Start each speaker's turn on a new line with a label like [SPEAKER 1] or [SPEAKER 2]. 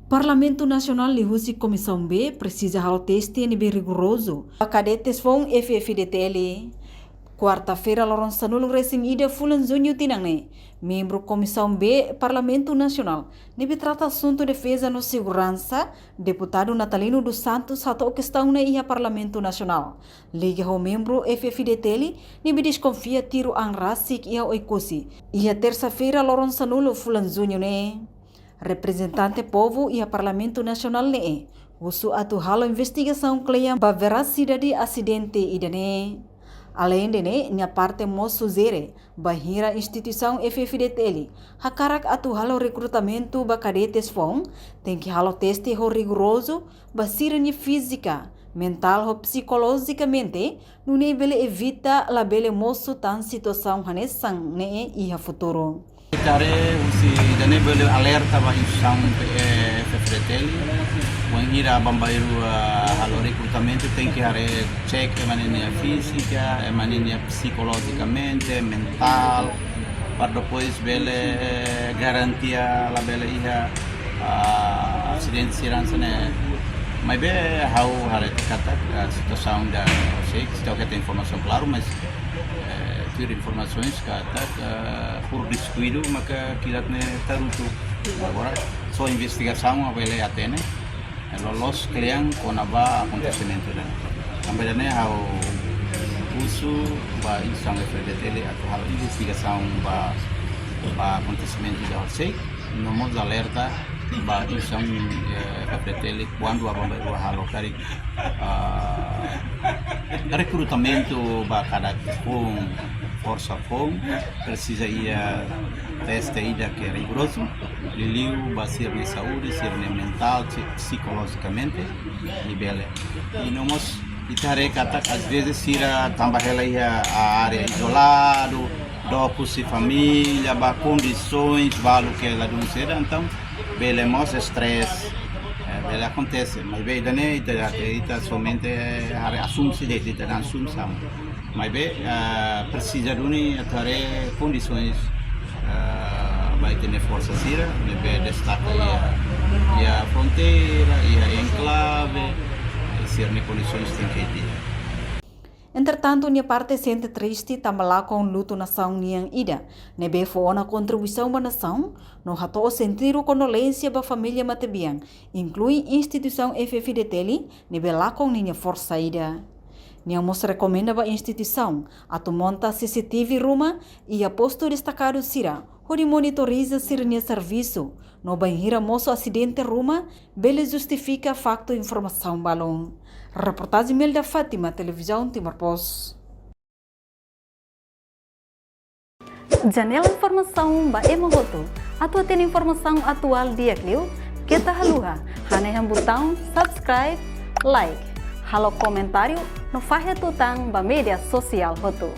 [SPEAKER 1] Parlamento Nacional lihusi Comissão B precisa hal teste nível rigoroso. A cadetes vão FFDTL. Quarta-feira, lorong sanulung racing ida fulan junho tinangne. Membro Comissão B Parlamento Nacional. Nibi trata assunto defesa no segurança. Deputado Natalino dos Santos hatou questão na ia Parlamento Nacional. Liga ao membro FFDTL. Nibi desconfia tiro ang rasik ia oikusi. Ia terça-feira, lorong sanulung fulan junho ne. Representante povo e a Parlamento Nacional ne usu atu halo investigação claim ba veracidade acidente idane. Além de nia parte moço zere bahira instituição FFDTL hakarak atu halo recrutamento ba cadetes fong tem que halo teste ho rigoroso ba sirene física mental ou psicologicamente no nível evita la bele moço tan situação hanesang ne iha futuro.
[SPEAKER 2] Tare usi dane bele alerta ba insang FFDTL wangira bambairu halo recrutamento tem que are check maneira física, maneira psicologicamente, mental, para depois bele garantia la bele iha acidente segurança né. Mas be how hare kata situação da sei que tem informação claro, mas ter informações por descuido maka kiratne tarutu agora só investigação avele atene lolos kalian konaba acontecimento dan também ao uso ba isang FFDTL atau hal investigação ba acontecimento da sei nomos alerta ba isang FFDTL quando abambaru halo kari recrutamento ba cada força fom precisa ia teste ida que é rigoroso liliu ba sirne saúde sirne mental psicologicamente nível e nomos itare kata às vezes sira tambah ia a área isolado dopo-se família ba condições valo que ela não será então belemos estresse ele acontece mas bem dane ita somente assume-se de ita assume-se mas bem precisa de atare condições vai ter força sira bem destaca a fronteira a enclave ser condições tem que ter.
[SPEAKER 1] Entretanto, nia parte sente triste também com luto nação niang ida. Nebe foi uma contribuição ba nação, no hato sentir condolência ba família matebiang, inclui instituição FFDTL, nebe lá com nia força ida. Nia mos recomenda ba instituição, atu monta CCTV ruma e a posto destacado sira, onde monitoriza sirnia serviço, no banhira moço acidente ruma, bele justifica facto informação balong. Reportagem Melda Fátima, Televisão Timor-Post. Janela Informação ba Emohoto. Atua tem informação atual dia Clio. Kita haluha. Haneham botão subscribe, like. Halo comentário no Fahia Tutang ba media sosial Hoto.